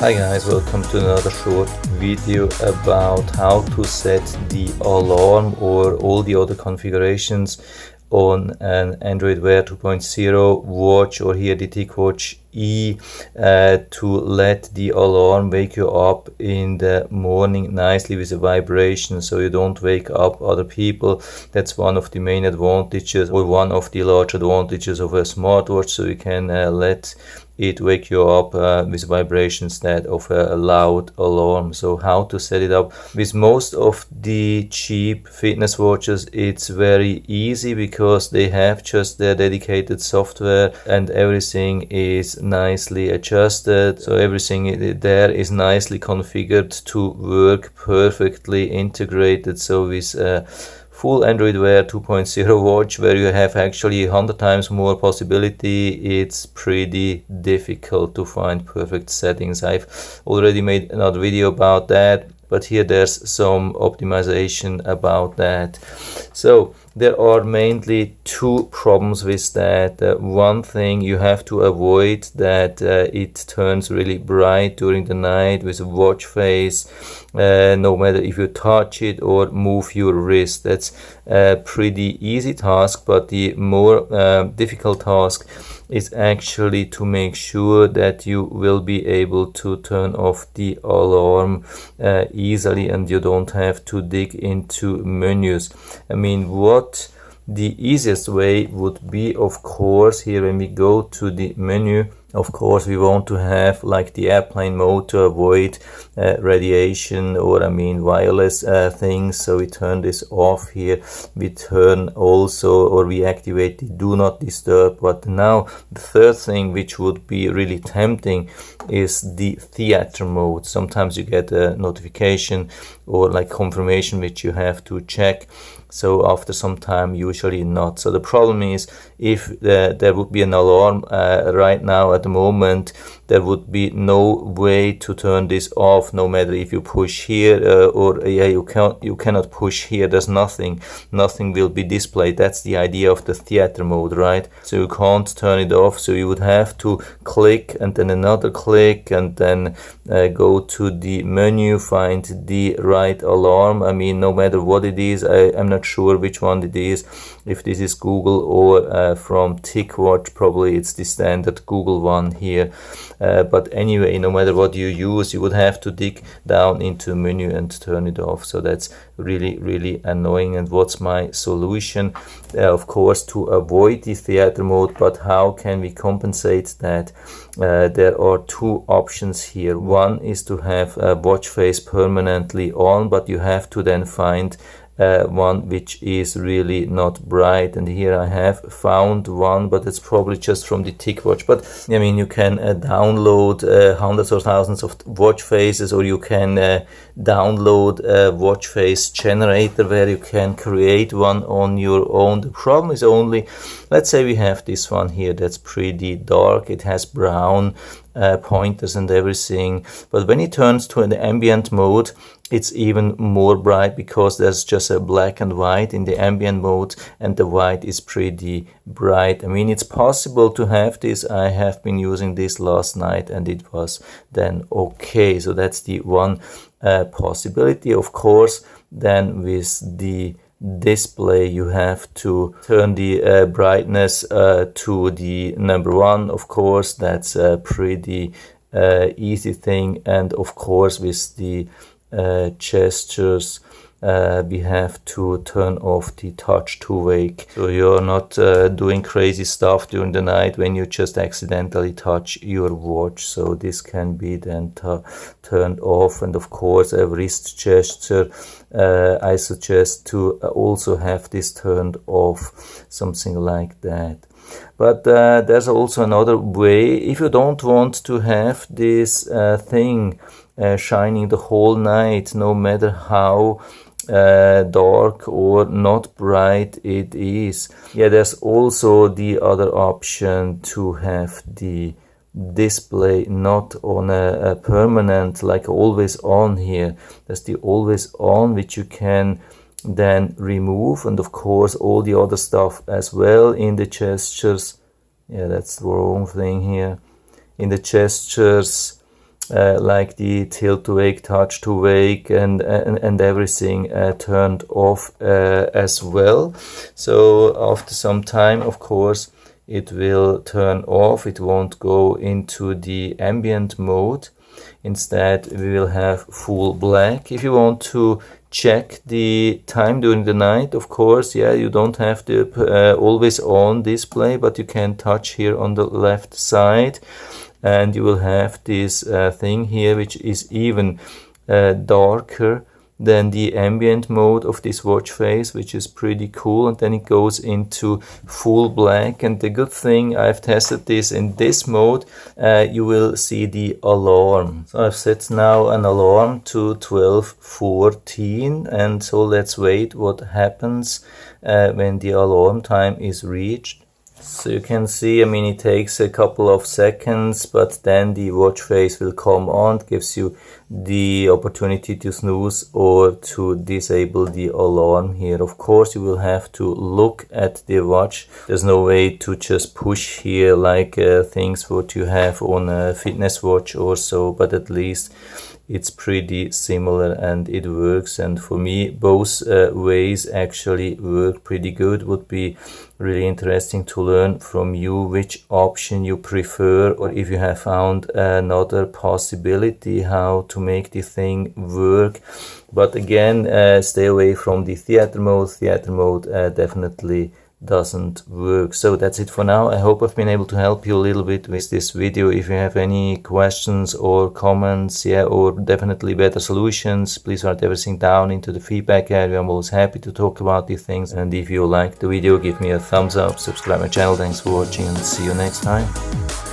Hi guys, welcome to another short video about how to set the alarm or all the other configurations on an Android Wear 2.0 watch, or here the TicWatch E, to let the alarm wake you up in the morning nicely with a vibration, so you don't wake up other people. That's one of the main advantages, or one of the large advantages of a smartwatch, so you can let it wake you up with vibration instead of a loud alarm. So how to set it up? With most of the cheap fitness watches, it's very easy because they have just their dedicated software and everything is nicely adjusted. So everything there is nicely configured to work perfectly integrated. So with full Android Wear 2.0 watch, where you have actually 100 times more possibility, it's pretty difficult to find perfect settings. I've already made another video about that, but here there's some optimization about that. So there are mainly two problems with that. One thing, you have to avoid that it turns really bright during the night with a watch face, no matter if you touch it or move your wrist. That's a pretty easy task, but the more difficult task is actually to make sure that you will be able to turn off the alarm easily and you don't have to dig into menus. I mean, what the easiest way would be, of course, here when we go to the menu, of course we want to have like the airplane mode to avoid radiation, or wireless things. So we turn this off here. We turn also, or we activate the do not disturb. But now the third thing, which would be really tempting, is the theater mode. Sometimes you get a notification or like confirmation which you have to check. So after some time, usually not. So the problem is, if there would be an alarm right now at the moment, there would be no way to turn this off, no matter if you push here or you cannot push here. There's nothing will be displayed. That's the idea of the theater mode, right? So you can't turn it off. So you would have to click and then another click and then go to the menu, find the right alarm. No matter what it is, I'm not sure which one it is, if this is Google or from TicWatch. Probably it's the standard Google one here, but anyway, no matter what you use, you would have to dig down into the menu and turn it off. So that's really annoying. And what's my solution? Of course, to avoid the theater mode. But how can we compensate that? There are two options here. One is to have a watch face permanently on, but you have to then find one which is really not bright, and here I have found one, but it's probably just from the TicWatch. But you can download hundreds or thousands of watch faces, or you can download a watch face generator where you can create one on your own. The problem is only, let's say we have this one here that's pretty dark, it has brown pointers and everything, but when it turns to an ambient mode, it's even more bright because there's just a black and white in the ambient mode, and the white is pretty bright. It's possible to have this. I have been using this last night and it was then okay. So that's the one possibility. Of course, then with the display, you have to turn the brightness to the number one. Of course, that's a pretty easy thing. And of course, with the gestures, we have to turn off the touch to wake, so you're not doing crazy stuff during the night when you just accidentally touch your watch. So this can be then turned off. And of course, a wrist gesture, I suggest to also have this turned off, something like that. But there's also another way. If you don't want to have this thing shining the whole night, no matter how dark or not bright it is, there's also the other option to have the display not on a permanent, like always on here. There's the always on, which you can then remove, and of course all the other stuff as well in the gestures. That's the wrong thing here. In the gestures, like the tilt to wake, touch to wake, and everything turned off as well. So after some time, of course, it will turn off. It won't go into the ambient mode. Instead, we will have full black. If you want to check the time during the night, of course, yeah, you don't have the always on display, but you can touch here on the left side, and you will have this thing here, which is even darker than the ambient mode of this watch face, which is pretty cool. And then it goes into full black. And the good thing, I've tested this in this mode, you will see the alarm. So I've set now an alarm to 12:14, and so let's wait what happens when the alarm time is reached. So you can see, I mean, it takes a couple of seconds, but then the watch face will come on. It gives you the opportunity to snooze or to disable the alarm here. Of course, you will have to look at the watch. There's no way to just push here like things what you have on a fitness watch or so, but at least it's pretty similar and it works. And for me, both ways actually work pretty good. Would be really interesting to learn from you which option you prefer, or if you have found another possibility how to make the thing work. But again, stay away from the theater mode. Theater mode definitely doesn't work. So that's it for now. I hope I've been able to help you a little bit with this video. If you have any questions or comments, yeah, or definitely better solutions, please write everything down into the feedback area. I'm always happy to talk about these things. And if you liked the video, give me a thumbs up, subscribe my channel. Thanks for watching, and see you next time.